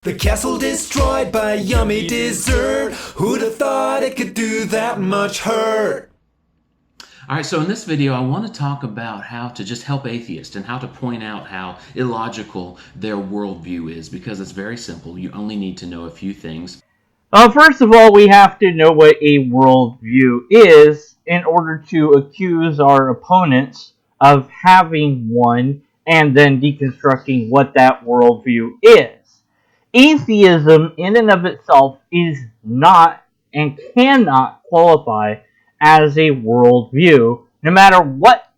The castle destroyed by a yummy dessert. Who'd have thought it could do that much hurt? All right, so in this video, I want to talk about how to just help atheists and how to point out how illogical their worldview is, because it's very simple. You only need to know a few things. First of all, we have to know what a worldview is in order to accuse our opponents of having one and then deconstructing what that worldview is. Atheism in and of itself is not and cannot qualify as a worldview, no matter what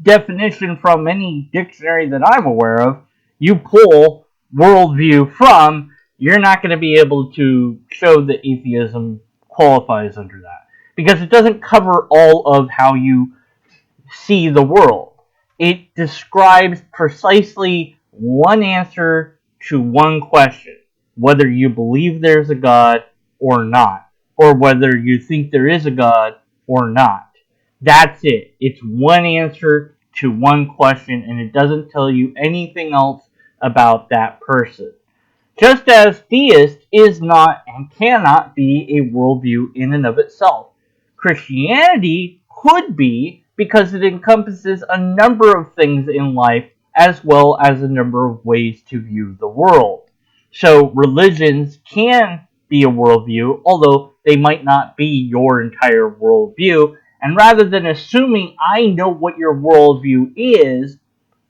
definition from any dictionary that I'm aware of you pull worldview from. You're not going to be able to show that atheism qualifies under that, because it doesn't cover all of how you see the world. It describes precisely one answer to one question: whether you believe there's a God or not, or whether you think there is a God or not. That's it. It's one answer to one question, and it doesn't tell you anything else about that person. Just as theist is not and cannot be a worldview in and of itself. Christianity could be, because it encompasses a number of things in life as well as a number of ways to view the world. So religions can be a worldview, although they might not be your entire worldview. And rather than assuming I know what your worldview is,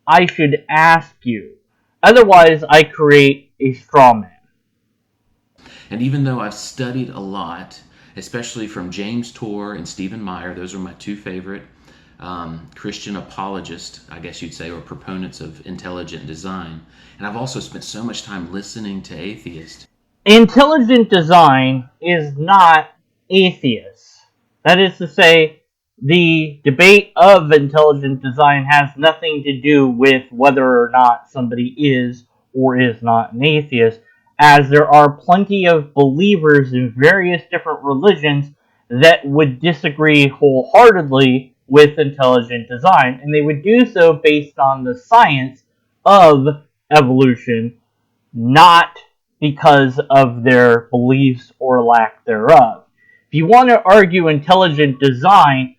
I should ask you. Otherwise, I create a straw man. And even though I've studied a lot, especially from James Tour and C Meyer, those are my two favorite Christian apologists, I guess you'd say, or proponents of intelligent design. And I've also spent so much time listening to atheists. Intelligent design is not atheist. That is to say, the debate of intelligent design has nothing to do with whether or not somebody is or is not an atheist, as there are plenty of believers in various different religions that would disagree wholeheartedly with intelligent design, and they would do so based on the science of evolution, not because of their beliefs or lack thereof. If you want to argue intelligent design,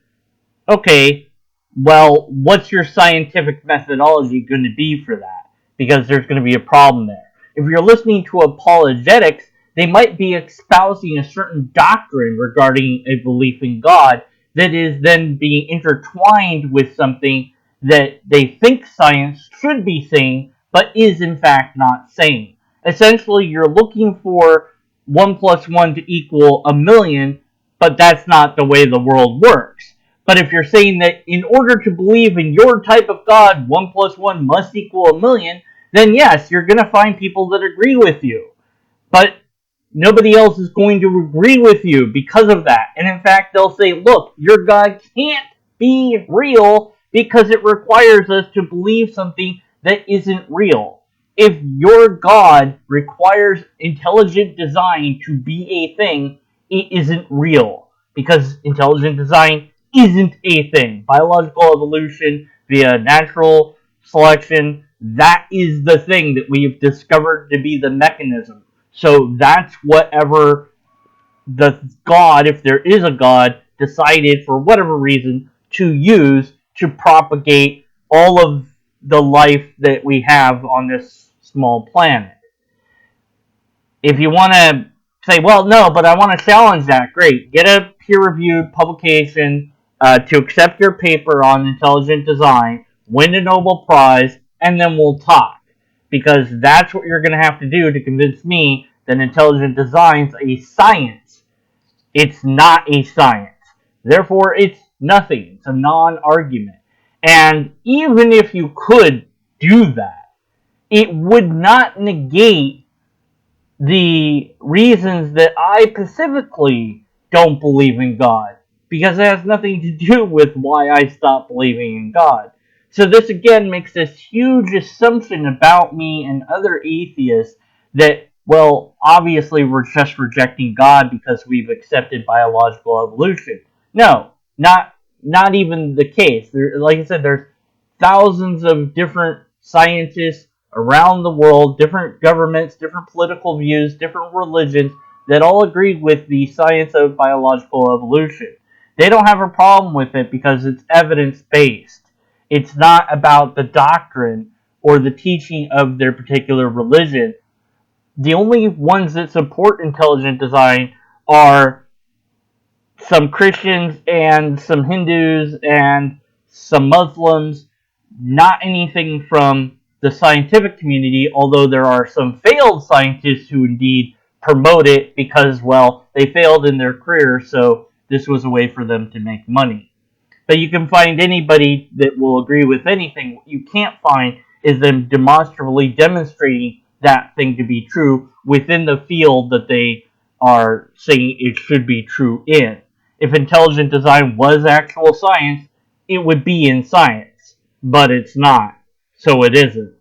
okay, well, what's your scientific methodology going to be for that? Because there's going to be a problem there. If you're listening to apologetics, they might be espousing a certain doctrine regarding a belief in God that is then being intertwined with something that they think science should be saying, but is in fact not saying. Essentially, you're looking for 1 plus 1 to equal a million, but that's not the way the world works. But if you're saying that in order to believe in your type of God, 1 plus 1 must equal a million, then yes, you're going to find people that agree with you. But nobody else is going to agree with you because of that. And in fact, they'll say, look, your God can't be real because it requires us to believe something that isn't real. If your God requires intelligent design to be a thing, it isn't real, because intelligent design isn't a thing. Biological evolution via natural selection, that is the thing that we've discovered to be the mechanism. So that's whatever the God, if there is a God, decided for whatever reason to use to propagate all of the life that we have on this small planet. If you want to say, well, no, but I want to challenge that, great. Get a peer-reviewed publication to accept your paper on intelligent design, win a Nobel Prize, and then we'll talk. Because that's what you're going to have to do to convince me that intelligent design's a science. It's not a science. Therefore, it's nothing. It's a non-argument. And even if you could do that, it would not negate the reasons that I specifically don't believe in God, because it has nothing to do with why I stopped believing in God. So this again makes this huge assumption about me and other atheists that, well, obviously we're just rejecting God because we've accepted biological evolution. No, not even the case. Like I said, there's thousands of different scientists around the world, different governments, different political views, different religions, that all agree with the science of biological evolution. They don't have a problem with it because it's evidence-based. It's not about the doctrine or the teaching of their particular religion. The only ones that support intelligent design are some Christians and some Hindus and some Muslims, not anything from the scientific community, although there are some failed scientists who indeed promote it because, well, they failed in their career, so this was a way for them to make money. But you can find anybody that will agree with anything. What you can't find is them demonstrably demonstrating that thing to be true within the field that they are saying it should be true in. If intelligent design was actual science, it would be in science. But it's not. So it isn't.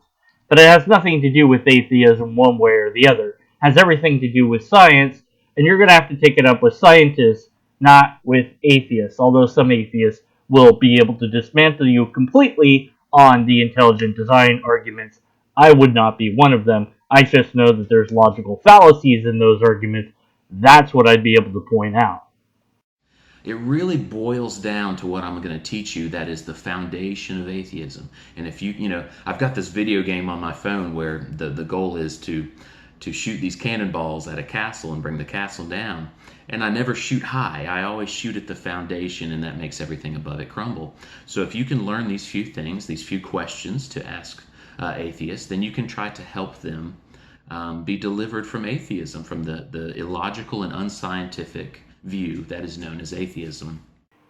But it has nothing to do with atheism one way or the other. It has everything to do with science, and you're going to have to take it up with scientists, not with atheists. Although some atheists will be able to dismantle you completely on the intelligent design arguments. I would not be one of them. I just know that there's logical fallacies in those arguments. That's what I'd be able to point out. It really boils down to what I'm going to teach you, that is the foundation of atheism. And if I've got this video game on my phone where the goal is to shoot these cannonballs at a castle and bring the castle down. And I never shoot high. I always shoot at the foundation, and that makes everything above it crumble. So if you can learn these few things, these few questions to ask atheists, then you can try to help them be delivered from atheism, from the illogical and unscientific view that is known as atheism.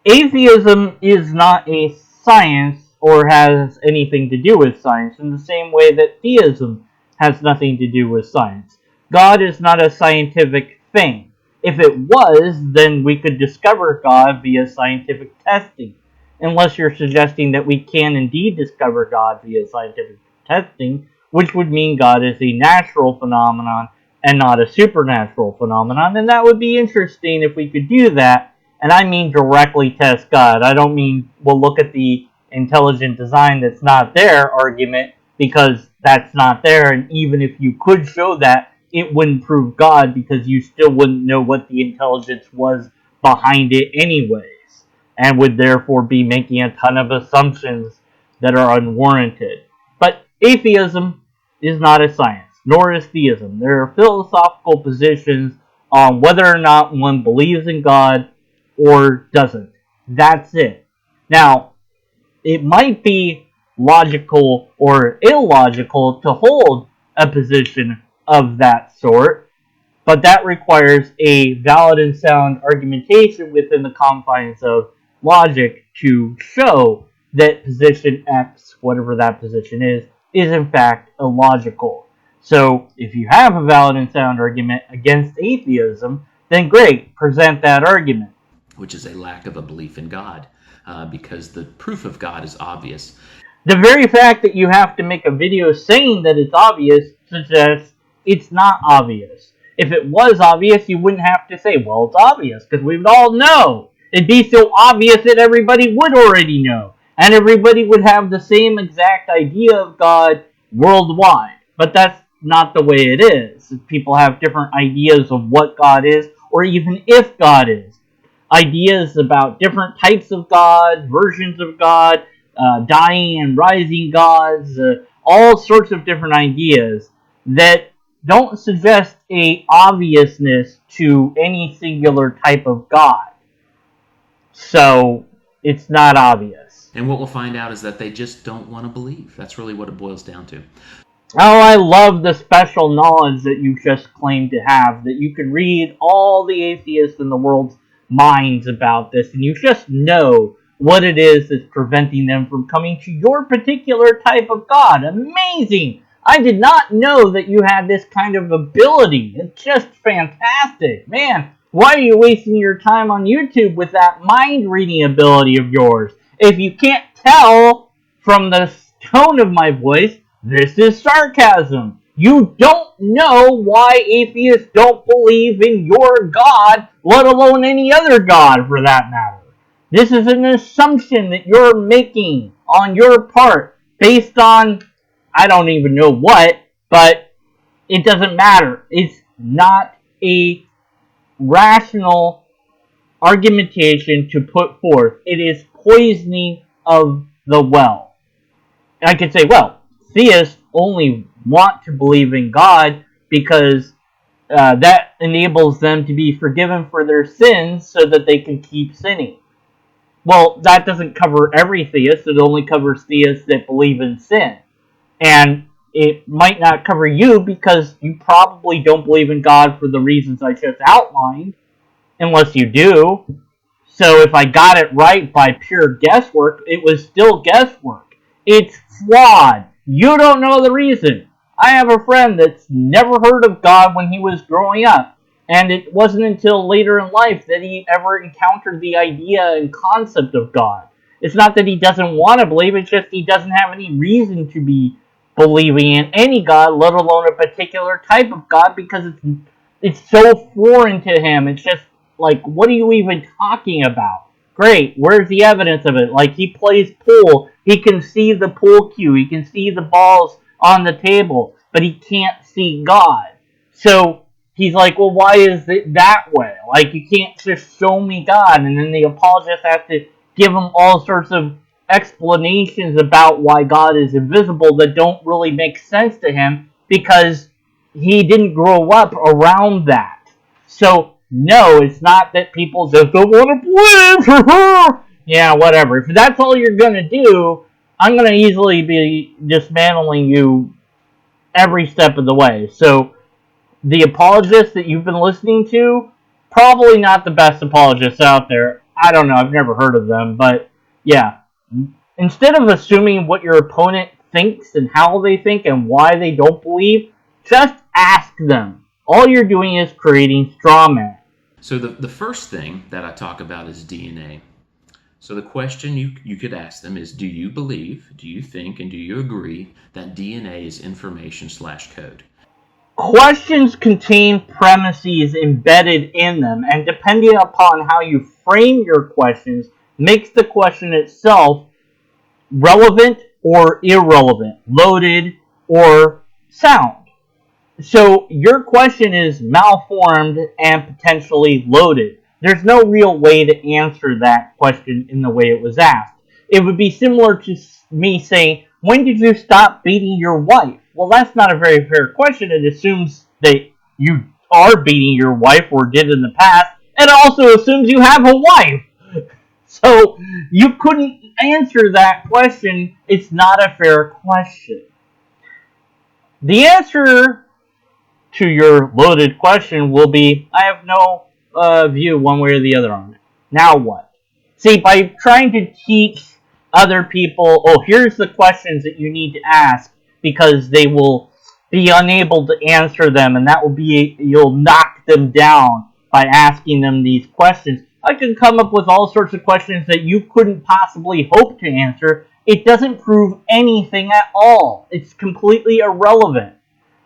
Atheism is not a science or has anything to do with science in the same way that theism has nothing to do with science. God is not a scientific thing. If it was, then we could discover God via scientific testing. Unless you're suggesting that we can indeed discover God via scientific testing, which would mean God is a natural phenomenon and not a supernatural phenomenon. And that would be interesting if we could do that. And I mean directly test God. I don't mean we'll look at the intelligent design that's not there argument, because that's not there. And even if you could show that, it wouldn't prove God, because you still wouldn't know what the intelligence was behind it anyways, and would therefore be making a ton of assumptions that are unwarranted. But atheism is not a science, nor is theism. There are philosophical positions on whether or not one believes in God or doesn't. That's it. Now, it might be logical or illogical to hold a position of that sort, but that requires a valid and sound argumentation within the confines of logic to show that position X, whatever that position is in fact illogical. So if you have a valid and sound argument against atheism, then great, present that argument. Which is a lack of a belief in God, because the proof of God is obvious. The very fact that you have to make a video saying that it's obvious suggests it's not obvious. If it was obvious, you wouldn't have to say, well, it's obvious, because we would all know. It'd be so obvious that everybody would already know. And everybody would have the same exact idea of God worldwide. But that's not the way it is. People have different ideas of what God is, or even if God is. Ideas about different types of God, versions of God, dying and rising gods, all sorts of different ideas that don't suggest a obviousness to any singular type of God. So, it's not obvious. And what we'll find out is that they just don't want to believe. That's really what it boils down to. Oh, I love the special knowledge that you just claim to have, that you can read all the atheists in the world's minds about this, and you just know what it is that's preventing them from coming to your particular type of God. Amazing! I did not know that you had this kind of ability. It's just fantastic. Man, why are you wasting your time on YouTube with that mind-reading ability of yours? If you can't tell from the tone of my voice, this is sarcasm. You don't know why atheists don't believe in your God, let alone any other God for that matter. This is an assumption that you're making on your part based on I don't even know what, but it doesn't matter. It's not a rational argumentation to put forth. It is poisoning of the well. And I could say, well, theists only want to believe in God because that enables them to be forgiven for their sins so that they can keep sinning. Well, that doesn't cover every theist. It only covers theists that believe in sin. And it might not cover you because you probably don't believe in God for the reasons I just outlined, unless you do. So if I got it right by pure guesswork, it was still guesswork. It's flawed. You don't know the reason. I have a friend that's never heard of God when he was growing up, and it wasn't until later in life that he ever encountered the idea and concept of God. It's not that he doesn't want to believe, it's just he doesn't have any reason to be believing in any God, let alone a particular type of God, because it's so foreign to him. It's just like, what are you even talking about? Great, where's the evidence of it? Like, he plays pool, he can see the pool cue, he can see the balls on the table, but he can't see God. So he's like, well, why is it that way? Like, you can't just show me God. And then the apologists have to give him all sorts of explanations about why God is invisible that don't really make sense to him because he didn't grow up around that. So no, it's not that people just don't want to believe. Yeah, whatever. If that's all you're going to do, I'm going to easily be dismantling you every step of the way. So the apologists that you've been listening to, probably not the best apologists out there. I don't know. I've never heard of them. But yeah, instead of assuming what your opponent thinks and how they think and why they don't believe, just ask them. All you're doing is creating straw men. So the first thing that I talk about is DNA. So the question you could ask them is, do you believe, do you think, and do you agree that DNA is information/code? Questions contain premises embedded in them, and depending upon how you frame your questions, makes the question itself relevant or irrelevant, loaded or sound. So your question is malformed and potentially loaded. There's no real way to answer that question in the way it was asked. It would be similar to me saying, when did you stop beating your wife? Well, that's not a very fair question. It assumes that you are beating your wife or did in the past. It also assumes you have a wife. So you couldn't answer that question. It's not a fair question. The answer to your loaded question will be, I have no view one way or the other on it. Now what? See, by trying to teach other people, oh, here's the questions that you need to ask, because they will be unable to answer them, and that will be, you'll knock them down by asking them these questions. I can come up with all sorts of questions that you couldn't possibly hope to answer. It doesn't prove anything at all. It's completely irrelevant.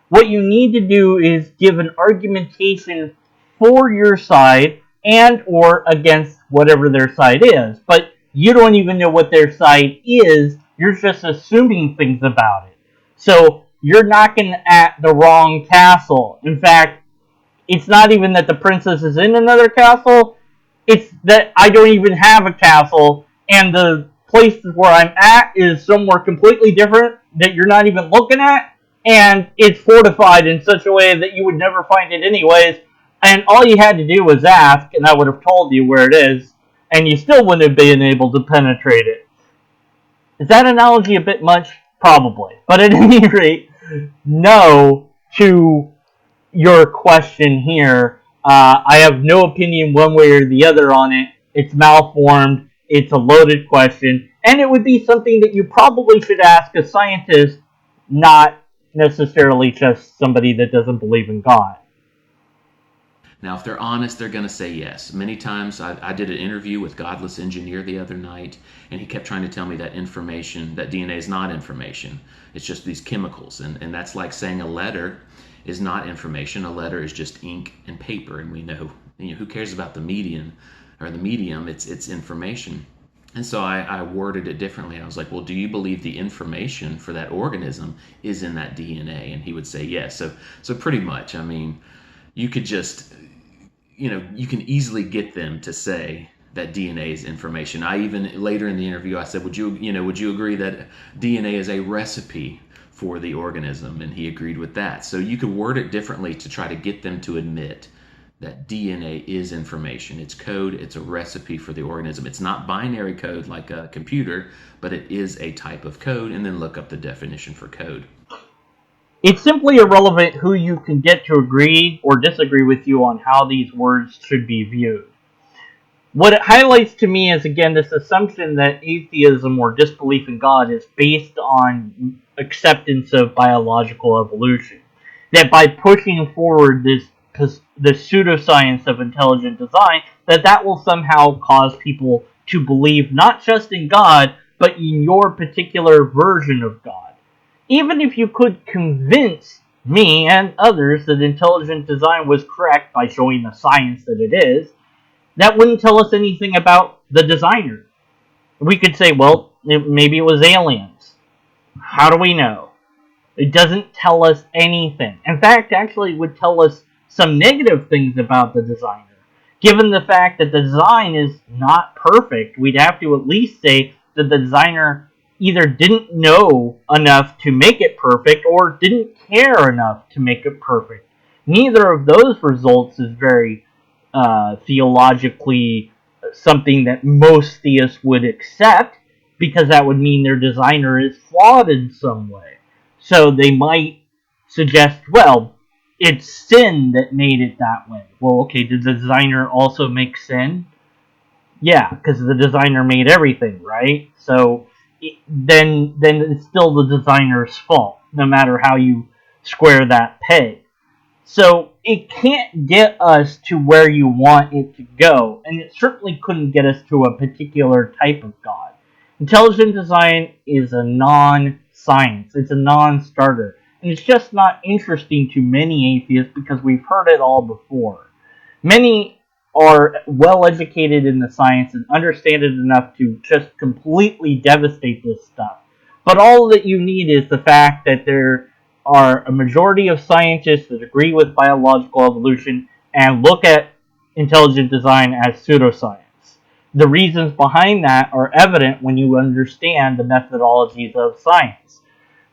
What you need to do is give an argumentation for your side and or against whatever their side is. But you don't even know what their side is. You're just assuming things about it. So you're knocking at the wrong castle. In fact, it's not even that the princess is in another castle. It's that I don't even have a castle, and the place where I'm at is somewhere completely different that you're not even looking at. And it's fortified in such a way that you would never find it anyways. And all you had to do was ask, and I would have told you where it is, and you still wouldn't have been able to penetrate it. Is that analogy a bit much? Probably. But at any rate, no to your question here. I have no opinion one way or the other on it. It's malformed. It's a loaded question. And it would be something that you probably should ask a scientist, not necessarily just somebody that doesn't believe in God. Now, if they're honest, they're going to say yes. Many times, I did an interview with Godless Engineer the other night, and he kept trying to tell me that information, that DNA is not information. It's just these chemicals, and that's like saying a letter is not information. A letter is just ink and paper, and we know, who cares about the medium or the medium? It's information. And so I worded it differently. I was like, well, do you believe the information for that organism is in that DNA? And he would say yes. So pretty much, I mean, you could just, you can easily get them to say that DNA is information. I even later in the interview, I said, would you agree that DNA is a recipe for the organism? And he agreed with that. So you could word it differently to try to get them to admit that DNA is information. It's code, it's a recipe for the organism. It's not binary code like a computer, but it is a type of code, and then look up the definition for code. It's simply irrelevant who you can get to agree or disagree with you on how these words should be viewed. What it highlights to me is, again, this assumption that atheism or disbelief in God is based on acceptance of biological evolution. That by pushing forward the pseudoscience of intelligent design, that will somehow cause people to believe not just in God, but in your particular version of God. Even if you could convince me and others that intelligent design was correct by showing the science that it is, that wouldn't tell us anything about the designer. We could say, well, maybe it was aliens. How do we know? It doesn't tell us anything. In fact, actually, it would tell us some negative things about the designer. Given the fact that the design is not perfect, we'd have to at least say that the designer either didn't know enough to make it perfect or didn't care enough to make it perfect. Neither of those results is very theologically something that most theists would accept, because that would mean their designer is flawed in some way. So they might suggest, well, it's sin that made it that way. Well, okay, did the designer also make sin? Yeah, because the designer made everything, right? So then it's still the designer's fault, no matter how you square that peg. So it can't get us to where you want it to go, and it certainly couldn't get us to a particular type of God. Intelligent design is a non-science. It's a non-starter. And it's just not interesting to many atheists because we've heard it all before. Many are well educated in the science and understand it enough to just completely devastate this stuff. But all that you need is the fact that there are a majority of scientists that agree with biological evolution and look at intelligent design as pseudoscience. The reasons behind that are evident when you understand the methodologies of science,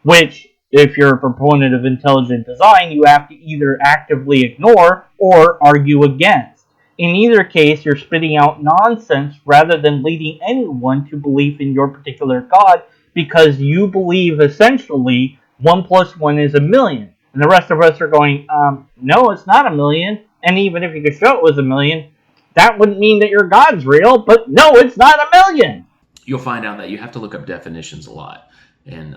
which, if you're a proponent of intelligent design, you have to either actively ignore or argue against. In either case, you're spitting out nonsense rather than leading anyone to belief in your particular God, because you believe essentially 1 plus 1 is a million. And the rest of us are going, no, it's not a million. And even if you could show it was a million, that wouldn't mean that your God's real, but no, it's not a million. You'll find out that you have to look up definitions a lot, and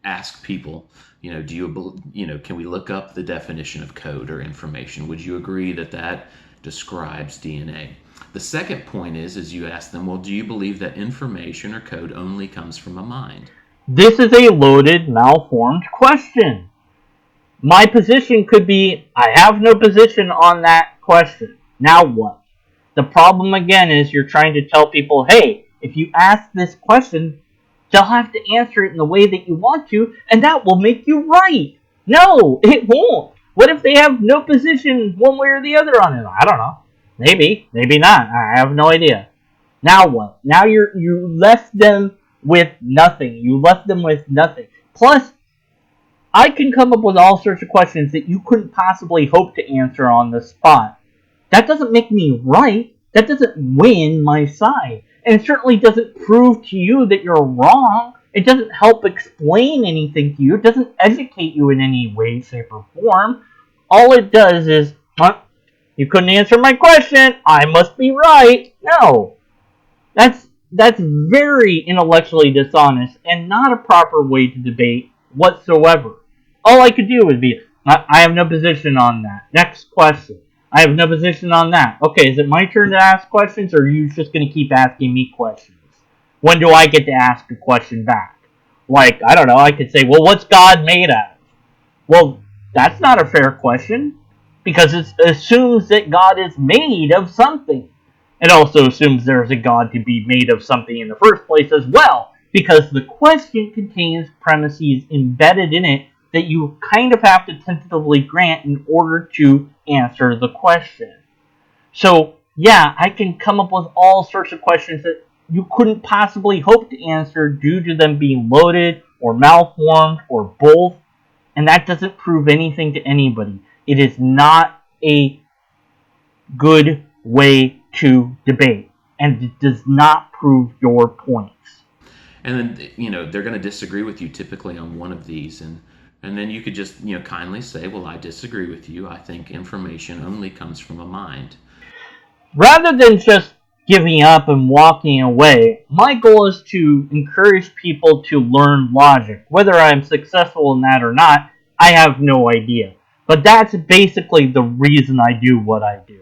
ask people, do you, can we look up the definition of code or information? Would you agree that that describes DNA? The second point is you ask them, well, do you believe that information or code only comes from a mind? This is a loaded, malformed question. My position could be, I have no position on that question. Now what? The problem again is you're trying to tell people, hey, if you ask this question, they'll have to answer it in the way that you want to, and that will make you right. No, it won't. What if they have no position one way or the other on it? I don't know. Maybe, maybe not. I have no idea. Now what? Now you left them with nothing. You left them with nothing. Plus, I can come up with all sorts of questions that you couldn't possibly hope to answer on the spot. That doesn't make me right. That doesn't win my side. And it certainly doesn't prove to you that you're wrong. It doesn't help explain anything to you. It doesn't educate you in any way, shape, or form. All it does is, you couldn't answer my question, I must be right. No. That's very intellectually dishonest and not a proper way to debate whatsoever. All I could do would be, I have no position on that. Next question. I have no position on that. Okay, is it my turn to ask questions, or are you just going to keep asking me questions? When do I get to ask a question back? Like, I don't know, I could say, well, what's God made of? Well, that's not a fair question, because it assumes that God is made of something. It also assumes there's a God to be made of something in the first place as well, because the question contains premises embedded in it that you kind of have to tentatively grant in order to answer the question. So, yeah, I can come up with all sorts of questions that you couldn't possibly hope to answer due to them being loaded or malformed or both, and that doesn't prove anything to anybody. It is not a good way to debate, and it does not prove your points. And then, they're going to disagree with you typically on one of these, and then you could just, kindly say, well, I disagree with you. I think information only comes from a mind. Rather than just giving up and walking away, my goal is to encourage people to learn logic. Whether I'm successful in that or not, I have no idea. But that's basically the reason I do what I do.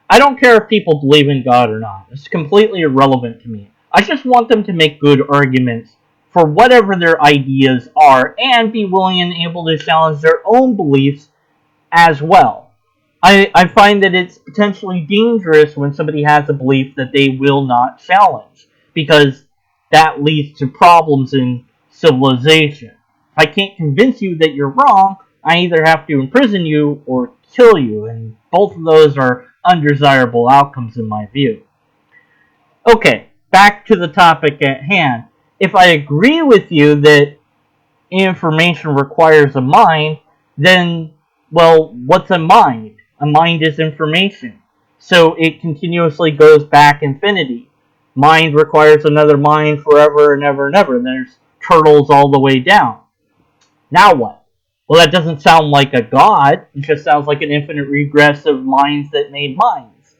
I don't care if people believe in God or not. It's completely irrelevant to me. I just want them to make good arguments for whatever their ideas are and be willing and able to challenge their own beliefs as well. I find that it's potentially dangerous when somebody has a belief that they will not challenge, because that leads to problems in civilization. If I can't convince you that you're wrong, I either have to imprison you or kill you, and both of those are undesirable outcomes in my view. Okay, back to the topic at hand. If I agree with you that information requires a mind, then, well, what's a mind? A mind is information. So it continuously goes back infinity. Mind requires another mind forever and ever and ever. And there's turtles all the way down. Now what? Well, that doesn't sound like a god. It just sounds like an infinite regress of minds that made minds.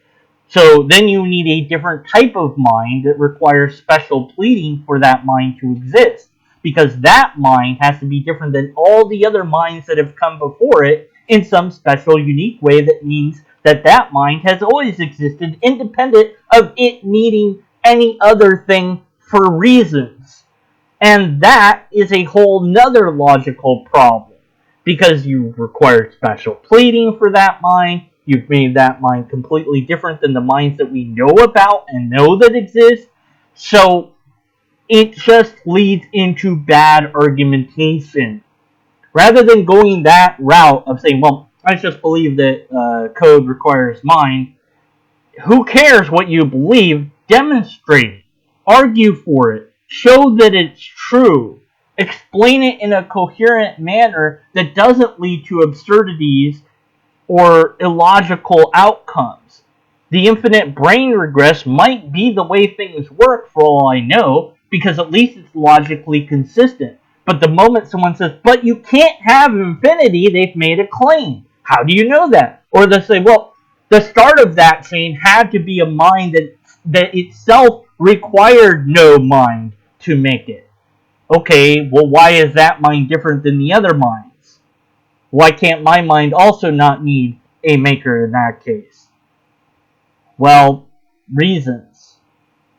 So then you need a different type of mind that requires special pleading for that mind to exist, because that mind has to be different than all the other minds that have come before it in some special, unique way that means that that mind has always existed independent of it needing any other thing for reasons. And that is a whole nother logical problem, because you require special pleading for that mind. You've made that mind completely different than the minds that we know about and know that exist. So it just leads into bad argumentation. Rather than going that route of saying, well, I just believe that code requires mind, who cares what you believe? Demonstrate it. Argue for it. Show that it's true. Explain it in a coherent manner that doesn't lead to absurdities or illogical outcomes. The infinite brain regress might be the way things work for all I know, because at least it's logically consistent. But the moment someone says, but you can't have infinity, they've made a claim. How do you know that? Or they'll say, well, the start of that chain had to be a mind that itself required no mind to make it. Okay, well, why is that mind different than the other minds? Why can't my mind also not need a maker in that case? Well, reasons.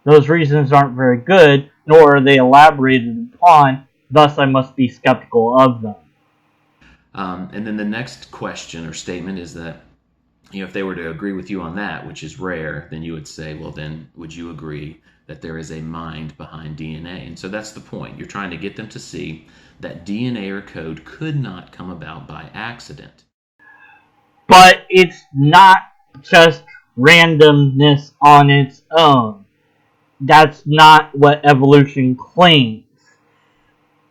Those reasons aren't very good, nor are they elaborated upon, thus I must be skeptical of them. And then the next question or statement is that, if they were to agree with you on that, which is rare, then you would say, well, then would you agree that there is a mind behind DNA? And so that's the point. You're trying to get them to see that DNA or code could not come about by accident. But it's not just randomness on its own. That's not what evolution claims.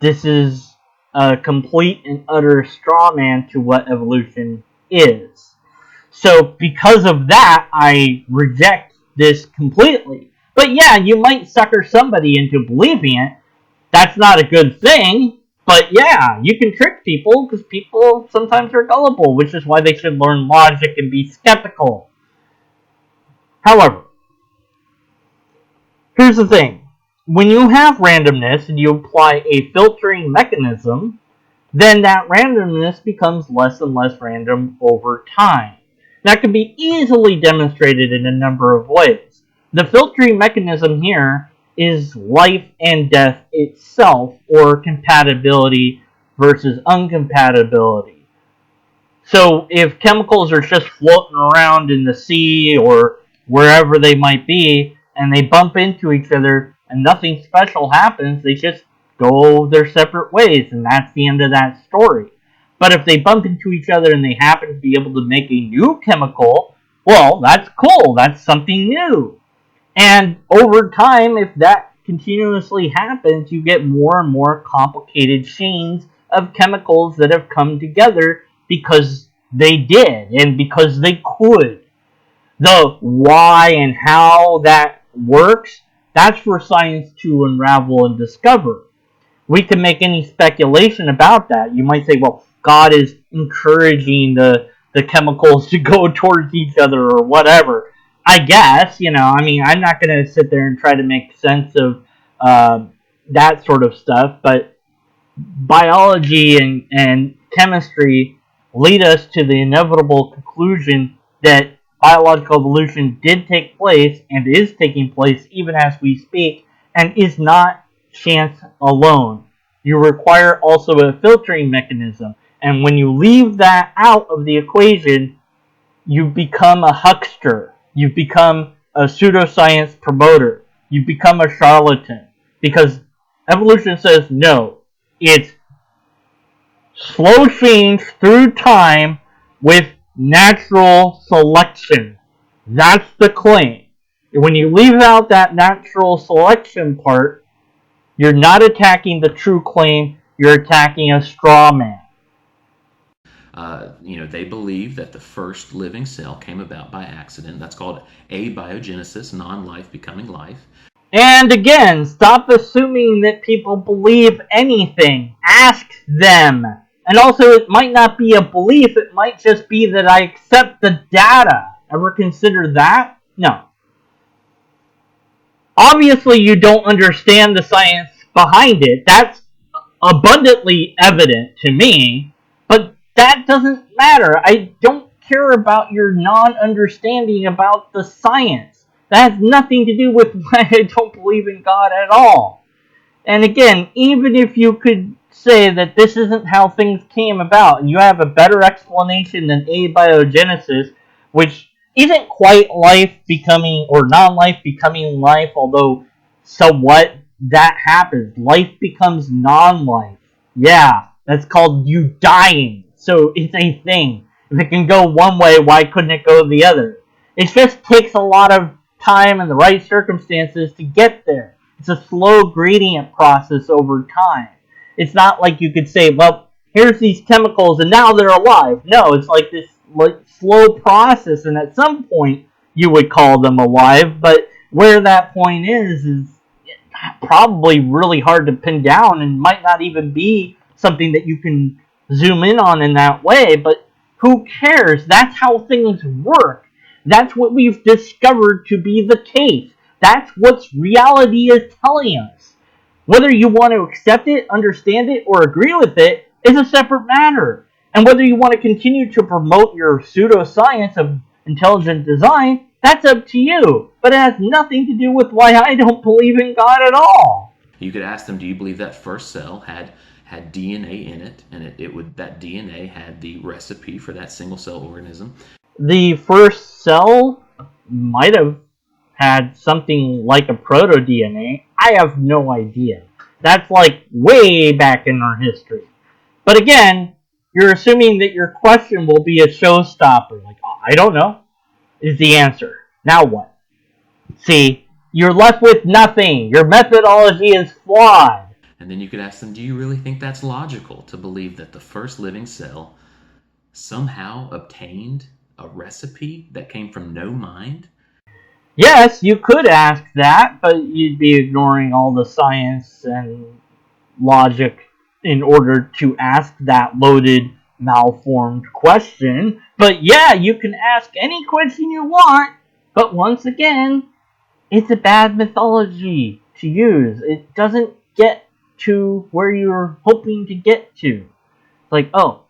This is a complete and utter straw man to what evolution is. So because of that, I reject this completely. But yeah, you might sucker somebody into believing it. That's not a good thing. But yeah, you can trick people, because people sometimes are gullible, which is why they should learn logic and be skeptical. However, here's the thing. When you have randomness and you apply a filtering mechanism, then that randomness becomes less and less random over time. That can be easily demonstrated in a number of ways. The filtering mechanism here is life and death itself, or compatibility versus uncompatibility. So if chemicals are just floating around in the sea or wherever they might be, and they bump into each other and nothing special happens, they just go their separate ways, and that's the end of that story. But if they bump into each other and they happen to be able to make a new chemical, well, that's cool. That's something new. And over time, if that continuously happens, you get more and more complicated chains of chemicals that have come together because they did and because they could. The why and how that works, that's for science to unravel and discover. We can make any speculation about that. You might say, well, God is encouraging the chemicals to go towards each other or whatever. I guess, I'm not going to sit there and try to make sense of that sort of stuff, but biology and chemistry lead us to the inevitable conclusion that biological evolution did take place and is taking place even as we speak, and is not chance alone. You require also a filtering mechanism, and when you leave that out of the equation, you become a huckster. You become a pseudoscience promoter. You become a charlatan. Because evolution says no. It's slow change through time with natural selection. That's the claim. When you leave out that natural selection part, you're not attacking the true claim, you're attacking a straw man. They believe that the first living cell came about by accident. That's called abiogenesis, non-life becoming life. And again, stop assuming that people believe anything. Ask them. And also, it might not be a belief, it might just be that I accept the data. Ever consider that? No. Obviously, you don't understand the science behind it. That's abundantly evident to me. But that doesn't matter. I don't care about your non-understanding about the science. That has nothing to do with why I don't believe in God at all. And again, even if you could say that this isn't how things came about, and you have a better explanation than abiogenesis, which isn't quite life becoming, or non-life becoming life, although somewhat that happens. Life becomes non-life. Yeah, that's called you dying. So it's a thing. If it can go one way, why couldn't it go the other? It just takes a lot of time and the right circumstances to get there. It's a slow gradient process over time. It's not like you could say, well, here's these chemicals and now they're alive. No, it's like this slow process, and at some point you would call them alive, but where that point is probably really hard to pin down and might not even be something that you can zoom in on in that way, but who cares? That's how things work. That's what we've discovered to be the case. That's what reality is telling us. Whether you want to accept it, understand it, or agree with it is a separate matter. And whether you want to continue to promote your pseudoscience of intelligent design, that's up to you. But it has nothing to do with why I don't believe in God at all. You could ask them, do you believe that first cell had DNA in it, and that DNA had the recipe for that single cell organism? The first cell might have had something like a proto-DNA. I have no idea. That's like way back in our history. But again, you're assuming that your question will be a showstopper. Like, I don't know, is the answer. Now what? See, you're left with nothing. Your methodology is flawed. And then you could ask them, do you really think that's logical to believe that the first living cell somehow obtained a recipe that came from no mind? Yes, you could ask that, but you'd be ignoring all the science and logic in order to ask that loaded, malformed question. But yeah, you can ask any question you want, but once again, it's a bad mythology to use. It doesn't get to where you're hoping to get to. Like, oh,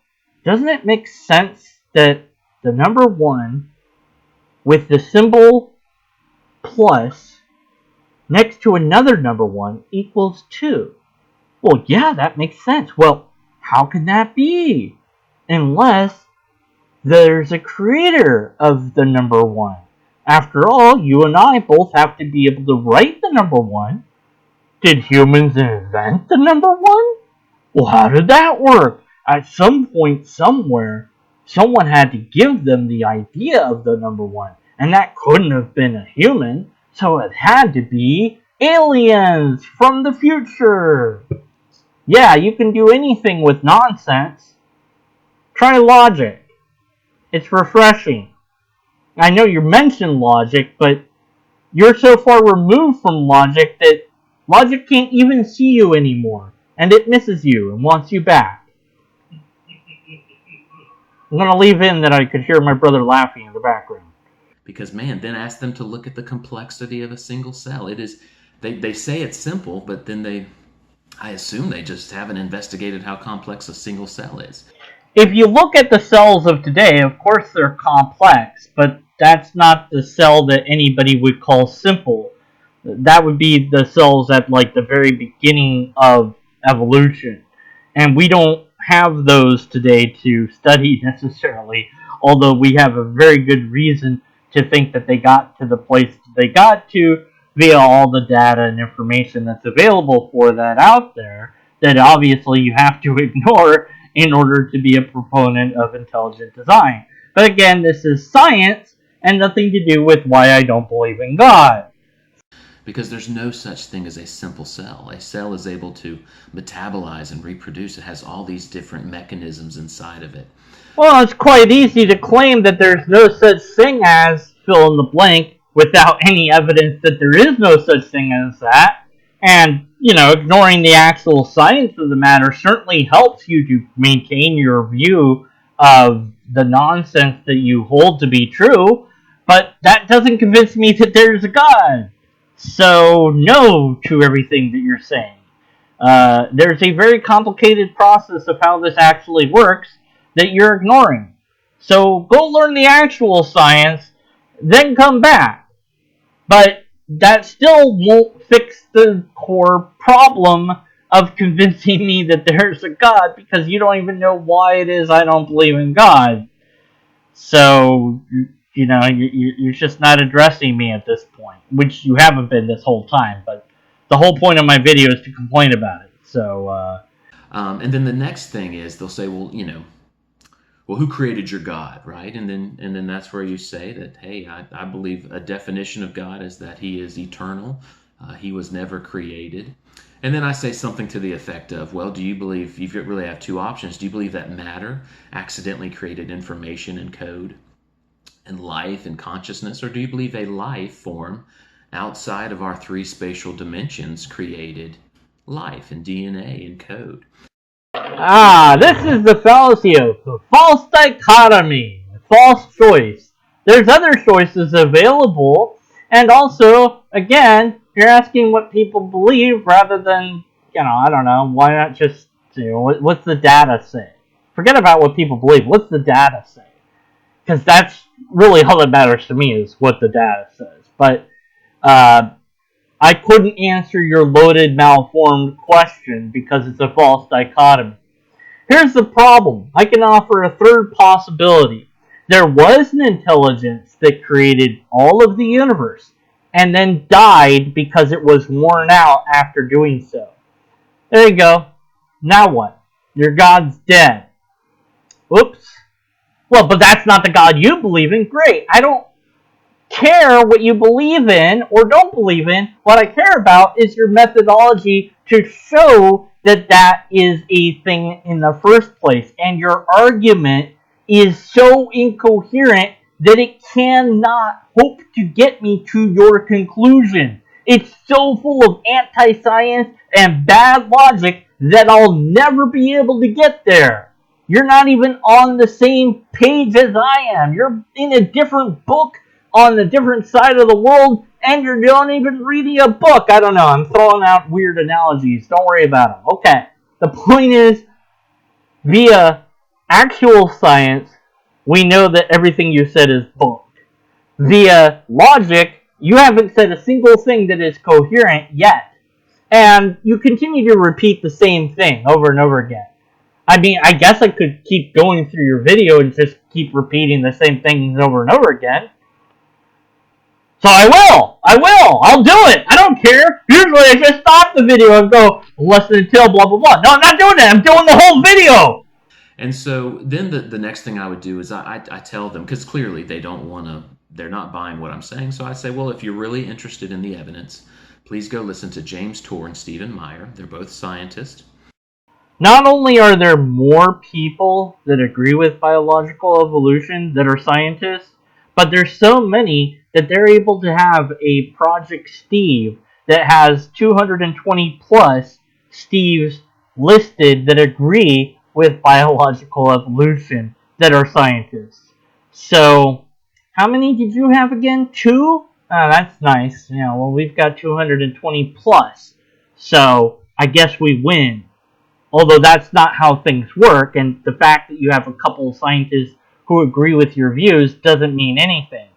doesn't it make sense that the number 1 with the symbol plus next to another number 1 equals 2? Well, yeah, that makes sense. Well, how can that be? Unless there's a creator of the number 1. After all, you and I both have to be able to write the number 1. Did humans invent the number 1? Well, how did that work? At some point, somewhere, someone had to give them the idea of the number 1, and that couldn't have been a human, so it had to be aliens from the future. Yeah, you can do anything with nonsense. Try logic. It's refreshing. I know you mentioned logic, but you're so far removed from logic that logic can't even see you anymore, and it misses you and wants you back. I'm going to leave in that I could hear my brother laughing in the background. Because, man, then ask them to look at the complexity of a single cell. It is, they say it's simple, but then I assume they just haven't investigated how complex a single cell is. If you look at the cells of today, of course they're complex, but that's not the cell that anybody would call simple. That would be the cells at like the very beginning of evolution. And we don't have those today to study necessarily, although we have a very good reason to think that they got to the place they got to via all the data and information that's available for that out there, that obviously you have to ignore in order to be a proponent of intelligent design. But again, this is science and nothing to do with why I don't believe in God. Because there's no such thing as a simple cell. A cell is able to metabolize and reproduce. It has all these different mechanisms inside of it. Well, it's quite easy to claim that there's no such thing as fill in the blank without any evidence that there is no such thing as that. And, ignoring the actual science of the matter certainly helps you to maintain your view of the nonsense that you hold to be true, but that doesn't convince me that there's a God. So, no to everything that you're saying. There's a very complicated process of how this actually works that you're ignoring. So, go learn the actual science, then come back. But that still won't fix the core problem of convincing me that there's a God, because you don't even know why it is I don't believe in God. So, you're just not addressing me at this point, which you haven't been this whole time, but the whole point of my video is to complain about it. So, and then the next thing is they'll say, well, who created your God, right? And then that's where you say that, hey, I believe a definition of God is that he is eternal. He was never created. And then I say something to the effect of, well, do you believe, you really have two options, do you believe that matter accidentally created information and code and life and consciousness, or do you believe a life form outside of our three spatial dimensions created life and DNA and code? this is the fallacy of the false dichotomy, false choice. There's other choices available, and also, again, you're asking what people believe rather than, I don't know, why not just, what's the data say? Forget about what people believe, what's the data say? Because that's really all that matters to me, is what the data says. But I couldn't answer your loaded, malformed question because it's a false dichotomy. Here's the problem. I can offer a third possibility. There was an intelligence that created all of the universe and then died because it was worn out after doing so. There you go. Now what? Your God's dead. Oops. Well, but that's not the God you believe in. Great. I don't care what you believe in or don't believe in. What I care about is your methodology to show that that is a thing in the first place. And your argument is so incoherent that it cannot hope to get me to your conclusion. It's so full of anti-science and bad logic that I'll never be able to get there. You're not even on the same page as I am. You're in a different book on a different side of the world, and you're not even reading a book. I don't know. I'm throwing out weird analogies. Don't worry about them. Okay. The point is, via actual science, we know that everything you said is bull. Via logic, you haven't said a single thing that is coherent yet. And you continue to repeat the same thing over and over again. I mean, I guess I could keep going through your video and just keep repeating the same things over and over again. So I'll do it. I don't care. Usually I just stop the video and go, listen until blah, blah, blah. No, I'm not doing that. I'm doing the whole video. And so then the next thing I would do is I tell them, because clearly they're not buying what I'm saying. So I say, well, if you're really interested in the evidence, please go listen to James Tour and Stephen Meyer. They're both scientists. Not only are there more people that agree with biological evolution that are scientists, but there's so many that they're able to have a Project Steve that has 220 plus Steves listed that agree with biological evolution that are scientists. So, how many did you have again? 2? That's nice. Yeah, well, we've got 220 plus. So, I guess we win. Although that's not how things work, and the fact that you have a couple of scientists who agree with your views doesn't mean anything.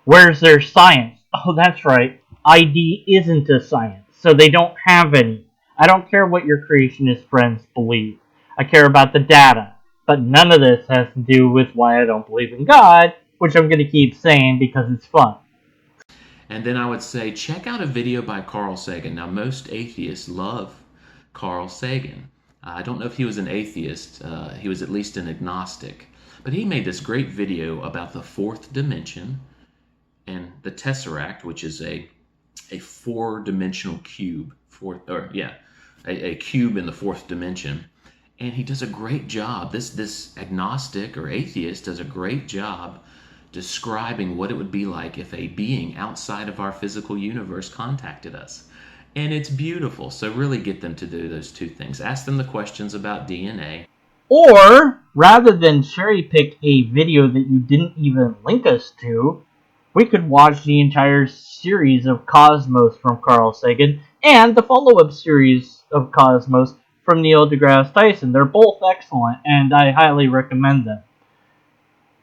Where's their science? Oh, that's right. ID isn't a science, so they don't have any. I don't care what your creationist friends believe. I care about the data. But none of this has to do with why I don't believe in God, which I'm going to keep saying because it's fun. And then I would say, check out a video by Carl Sagan. Now, most atheists love Carl Sagan. I don't know if he was an atheist. He was at least an agnostic. But he made this great video about the fourth dimension and the tesseract, which is a four-dimensional cube. A cube in the fourth dimension. And he does a great job. This agnostic or atheist does a great job describing what it would be like if a being outside of our physical universe contacted us. And it's beautiful. So really get them to do those two things. Ask them the questions about DNA. Or, rather than cherry pick a video that you didn't even link us to, we could watch the entire series of Cosmos from Carl Sagan and the follow-up series of Cosmos from Neil deGrasse Tyson. They're both excellent, and I highly recommend them.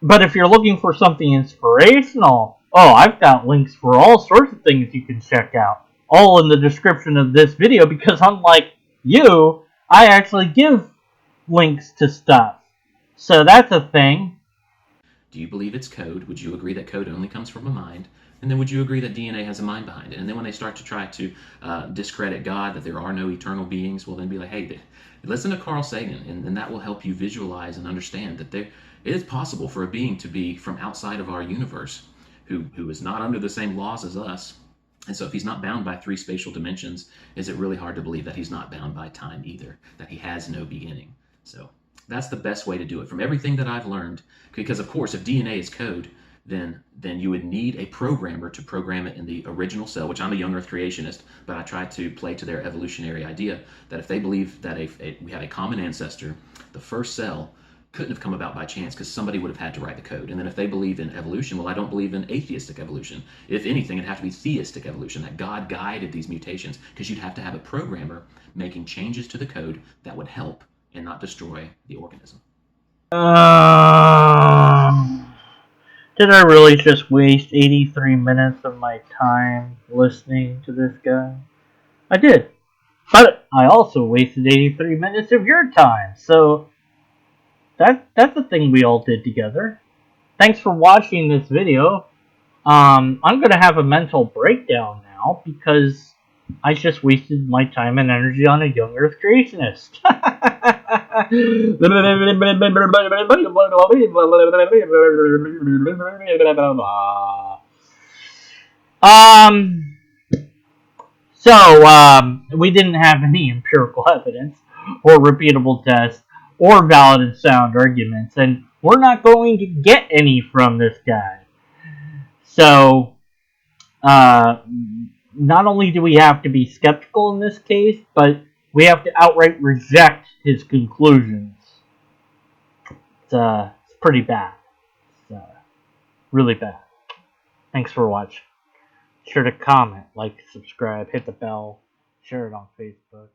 But if you're looking for something inspirational, I've got links for all sorts of things you can check out. All in the description of this video, because unlike you, I actually give links to stuff. So that's a thing. Do you believe it's code? Would you agree that code only comes from a mind? And then would you agree that DNA has a mind behind it? And then when they start to try to discredit God, that there are no eternal beings, well then be like, hey, listen to Carl Sagan, and that will help you visualize and understand that it is possible for a being to be from outside of our universe, who is not under the same laws as us. And so if he's not bound by 3 spatial dimensions, is it really hard to believe that he's not bound by time either, that he has no beginning? So that's the best way to do it from everything that I've learned. Because of course, if DNA is code, then you would need a programmer to program it in the original cell, which I'm a young earth creationist, but I try to play to their evolutionary idea that if they believe that we have a common ancestor, the first cell couldn't have come about by chance because somebody would have had to write the code. And then if they believe in evolution, well, I don't believe in atheistic evolution. If anything, it'd have to be theistic evolution, that God guided these mutations, because you'd have to have a programmer making changes to the code that would help and not destroy the organism. Did I really just waste 83 minutes of my time listening to this guy? I did. But I also wasted 83 minutes of your time, so that's a thing we all did together. Thanks for watching this video. I'm going to have a mental breakdown now because I just wasted my time and energy on a young earth creationist. We didn't have any empirical evidence or repeatable tests or valid and sound arguments, and we're not going to get any from this guy. So, not only do we have to be skeptical in this case, but we have to outright reject his conclusions. It's pretty bad. It's really bad. Thanks for watching. Be sure to comment, like, subscribe, hit the bell, share it on Facebook.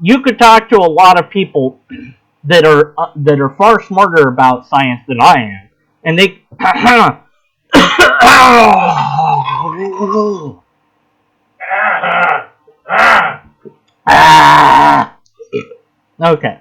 You could talk to a lot of people that are far smarter about science than I am, and they okay.